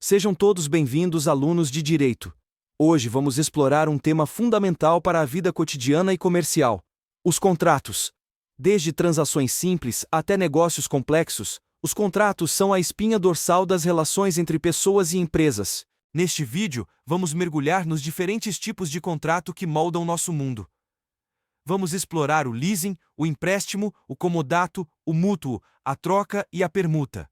Sejam todos bem-vindos, alunos de Direito. Hoje vamos explorar um tema fundamental para a vida cotidiana e comercial: os contratos. Desde transações simples até negócios complexos, os contratos são a espinha dorsal das relações entre pessoas e empresas. Neste vídeo, vamos mergulhar nos diferentes tipos de contrato que moldam nosso mundo. Vamos explorar o leasing, o empréstimo, o comodato, o mútuo, a troca e a permuta.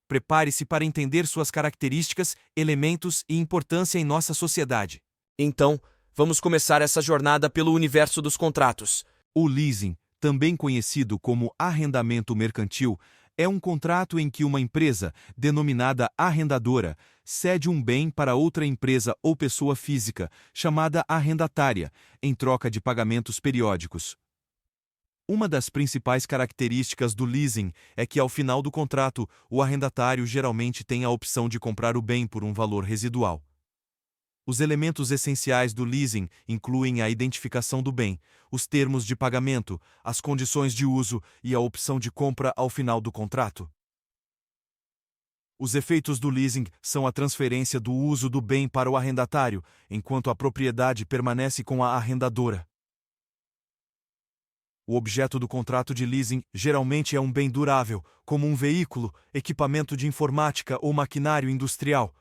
Prepare-se para entender suas características, elementos e importância em nossa sociedade. Então, vamos começar essa jornada pelo universo dos contratos. O leasing, também conhecido como arrendamento mercantil, é um contrato em que uma empresa, denominada arrendadora, cede um bem para outra empresa ou pessoa física, chamada arrendatária, em troca de pagamentos periódicos. Uma das principais características do leasing é que, ao final do contrato, o arrendatário geralmente tem a opção de comprar o bem por um valor residual. Os elementos essenciais do leasing incluem a identificação do bem, os termos de pagamento, as condições de uso e a opção de compra ao final do contrato. Os efeitos do leasing são a transferência do uso do bem para o arrendatário, enquanto a propriedade permanece com a arrendadora. O objeto do contrato de leasing geralmente é um bem durável, como um veículo, equipamento de informática ou maquinário industrial.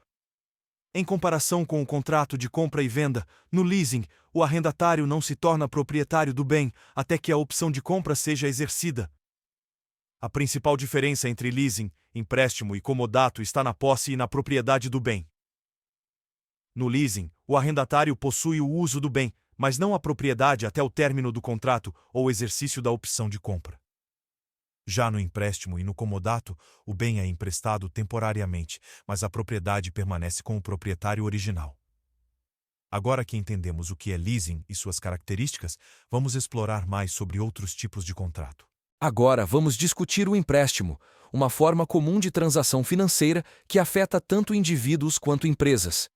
Em comparação com o contrato de compra e venda, no leasing, o arrendatário não se torna proprietário do bem até que a opção de compra seja exercida. A principal diferença entre leasing, empréstimo e comodato está na posse e na propriedade do bem. No leasing, o arrendatário possui o uso do bem, mas não a propriedade até o término do contrato ou exercício da opção de compra. Já no empréstimo e no comodato, o bem é emprestado temporariamente, mas a propriedade permanece com o proprietário original. Agora que entendemos o que é leasing e suas características, vamos explorar mais sobre outros tipos de contrato. Agora vamos discutir o empréstimo, uma forma comum de transação financeira que afeta tanto indivíduos quanto empresas.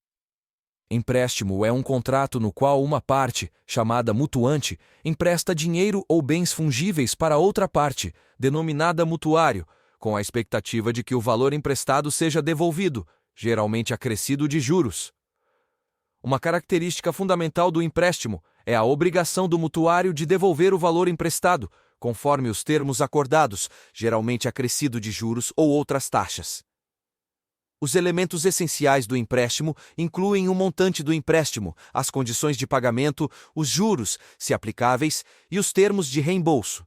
Empréstimo é um contrato no qual uma parte, chamada mutuante, empresta dinheiro ou bens fungíveis para outra parte, denominada mutuário, com a expectativa de que o valor emprestado seja devolvido, geralmente acrescido de juros. Uma característica fundamental do empréstimo é a obrigação do mutuário de devolver o valor emprestado, conforme os termos acordados, geralmente acrescido de juros ou outras taxas. Os elementos essenciais do empréstimo incluem o montante do empréstimo, as condições de pagamento, os juros, se aplicáveis, e os termos de reembolso.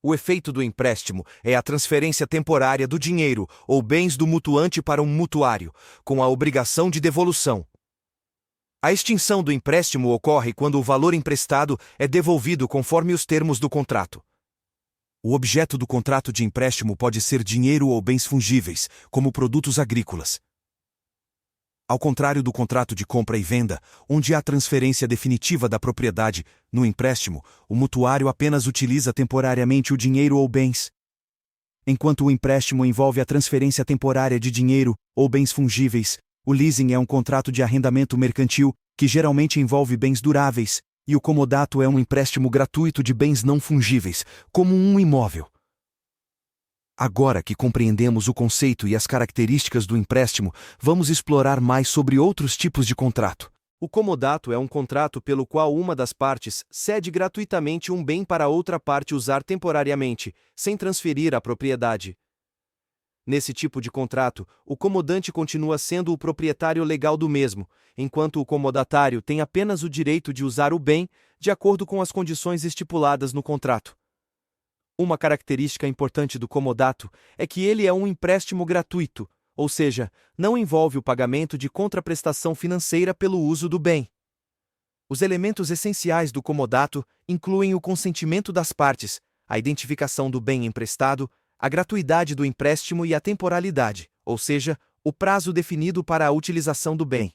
O efeito do empréstimo é a transferência temporária do dinheiro ou bens do mutuante para um mutuário, com a obrigação de devolução. A extinção do empréstimo ocorre quando o valor emprestado é devolvido conforme os termos do contrato. O objeto do contrato de empréstimo pode ser dinheiro ou bens fungíveis, como produtos agrícolas. Ao contrário do contrato de compra e venda, onde há transferência definitiva da propriedade, no empréstimo, o mutuário apenas utiliza temporariamente o dinheiro ou bens. Enquanto o empréstimo envolve a transferência temporária de dinheiro ou bens fungíveis, o leasing é um contrato de arrendamento mercantil, que geralmente envolve bens duráveis, e o comodato é um empréstimo gratuito de bens não fungíveis, como um imóvel. Agora que compreendemos o conceito e as características do empréstimo, vamos explorar mais sobre outros tipos de contrato. O comodato é um contrato pelo qual uma das partes cede gratuitamente um bem para outra parte usar temporariamente, sem transferir a propriedade. Nesse tipo de contrato, o comodante continua sendo o proprietário legal do mesmo, enquanto o comodatário tem apenas o direito de usar o bem, de acordo com as condições estipuladas no contrato. Uma característica importante do comodato é que ele é um empréstimo gratuito, ou seja, não envolve o pagamento de contraprestação financeira pelo uso do bem. Os elementos essenciais do comodato incluem o consentimento das partes, a identificação do bem emprestado, a gratuidade do empréstimo e a temporalidade, ou seja, o prazo definido para a utilização do bem.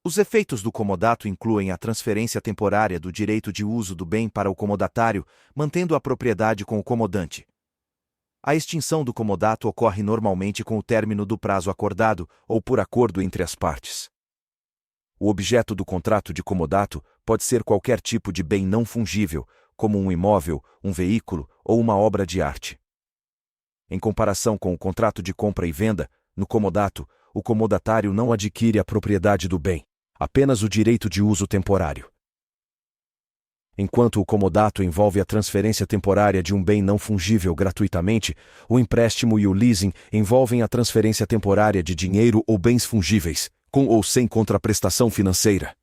Os efeitos do comodato incluem a transferência temporária do direito de uso do bem para o comodatário, mantendo a propriedade com o comodante. A extinção do comodato ocorre normalmente com o término do prazo acordado ou por acordo entre as partes. O objeto do contrato de comodato pode ser qualquer tipo de bem não fungível, como um imóvel, um veículo ou uma obra de arte. Em comparação com o contrato de compra e venda, no comodato, o comodatário não adquire a propriedade do bem, apenas o direito de uso temporário. Enquanto o comodato envolve a transferência temporária de um bem não fungível gratuitamente, o empréstimo e o leasing envolvem a transferência temporária de dinheiro ou bens fungíveis, com ou sem contraprestação financeira.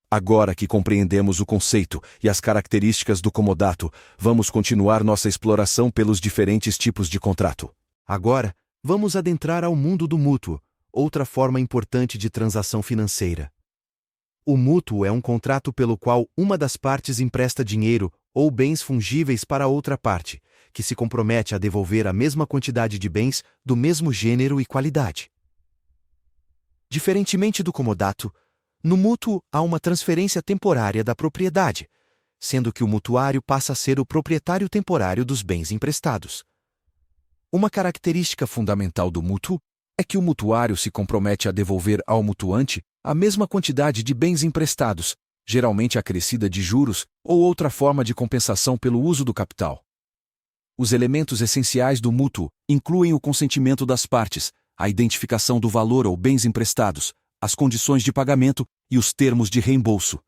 Agora que compreendemos o conceito e as características do comodato, vamos continuar nossa exploração pelos diferentes tipos de contrato. Agora, vamos adentrar ao mundo do mútuo, outra forma importante de transação financeira. O mútuo é um contrato pelo qual uma das partes empresta dinheiro ou bens fungíveis para outra parte, que se compromete a devolver a mesma quantidade de bens do mesmo gênero e qualidade. Diferentemente do comodato, no mútuo há uma transferência temporária da propriedade, sendo que o mutuário passa a ser o proprietário temporário dos bens emprestados. Uma característica fundamental do mútuo é que o mutuário se compromete a devolver ao mutuante a mesma quantidade de bens emprestados, geralmente acrescida de juros ou outra forma de compensação pelo uso do capital. Os elementos essenciais do mútuo incluem o consentimento das partes, a identificação do valor ou bens emprestados, as condições de pagamento e os termos de reembolso.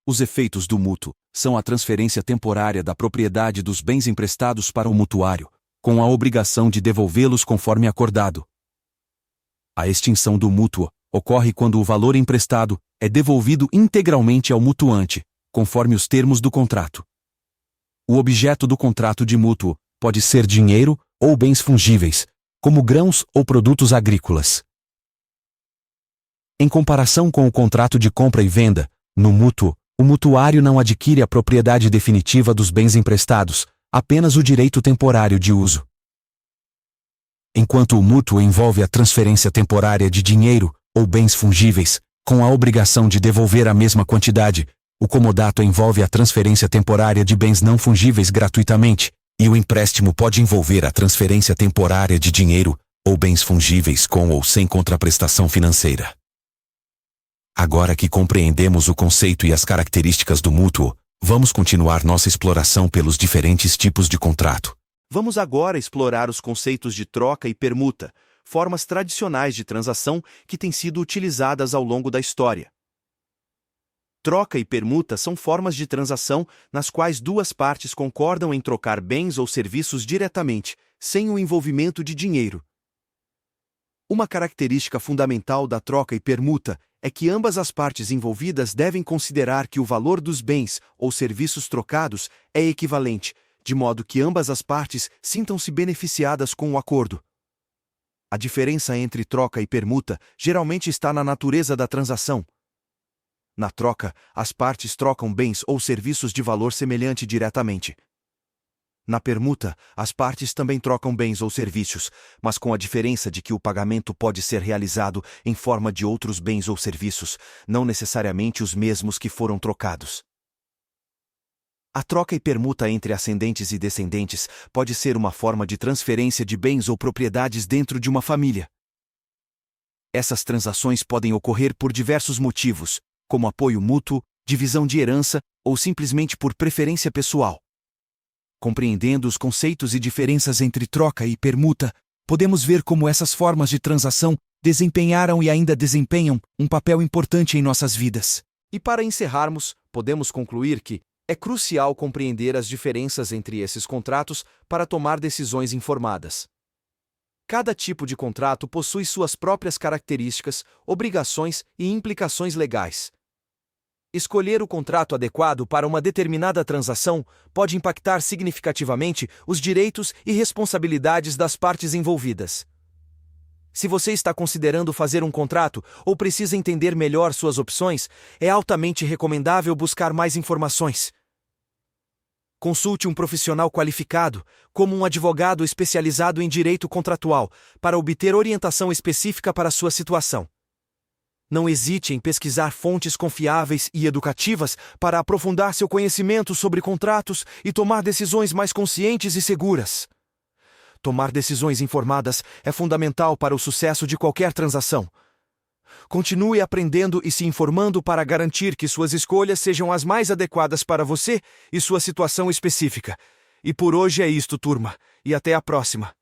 Os efeitos do mútuo são a transferência temporária da propriedade dos bens emprestados para o mutuário, com a obrigação de devolvê-los conforme acordado. A extinção do mútuo ocorre quando o valor emprestado é devolvido integralmente ao mutuante, conforme os termos do contrato. O objeto do contrato de mútuo pode ser dinheiro ou bens fungíveis, como grãos ou produtos agrícolas. Em comparação com o contrato de compra e venda, no mútuo, o mutuário não adquire a propriedade definitiva dos bens emprestados, apenas o direito temporário de uso. Enquanto o mútuo envolve a transferência temporária de dinheiro ou bens fungíveis, com a obrigação de devolver a mesma quantidade, o comodato envolve a transferência temporária de bens não fungíveis gratuitamente, e o empréstimo pode envolver a transferência temporária de dinheiro ou bens fungíveis com ou sem contraprestação financeira. Agora que compreendemos o conceito e as características do mútuo, vamos continuar nossa exploração pelos diferentes tipos de contrato. Vamos agora explorar os conceitos de troca e permuta, formas tradicionais de transação que têm sido utilizadas ao longo da história. Troca e permuta são formas de transação nas quais duas partes concordam em trocar bens ou serviços diretamente, sem o envolvimento de dinheiro. Uma característica fundamental da troca e permuta é que ambas as partes envolvidas devem considerar que o valor dos bens ou serviços trocados é equivalente, de modo que ambas as partes sintam-se beneficiadas com o acordo. A diferença entre troca e permuta geralmente está na natureza da transação. Na troca, as partes trocam bens ou serviços de valor semelhante diretamente. Na permuta, as partes também trocam bens ou serviços, mas com a diferença de que o pagamento pode ser realizado em forma de outros bens ou serviços, não necessariamente os mesmos que foram trocados. A troca e permuta entre ascendentes e descendentes pode ser uma forma de transferência de bens ou propriedades dentro de uma família. Essas transações podem ocorrer por diversos motivos, como apoio mútuo, divisão de herança ou simplesmente por preferência pessoal. Compreendendo os conceitos e diferenças entre troca e permuta, podemos ver como essas formas de transação desempenharam e ainda desempenham um papel importante em nossas vidas. E para encerrarmos, podemos concluir que é crucial compreender as diferenças entre esses contratos para tomar decisões informadas. Cada tipo de contrato possui suas próprias características, obrigações e implicações legais. Escolher o contrato adequado para uma determinada transação pode impactar significativamente os direitos e responsabilidades das partes envolvidas. Se você está considerando fazer um contrato ou precisa entender melhor suas opções, é altamente recomendável buscar mais informações. Consulte um profissional qualificado, como um advogado especializado em direito contratual, para obter orientação específica para a sua situação. Não hesite em pesquisar fontes confiáveis e educativas para aprofundar seu conhecimento sobre contratos e tomar decisões mais conscientes e seguras. Tomar decisões informadas é fundamental para o sucesso de qualquer transação. Continue aprendendo e se informando para garantir que suas escolhas sejam as mais adequadas para você e sua situação específica. E por hoje é isto, turma, e até a próxima.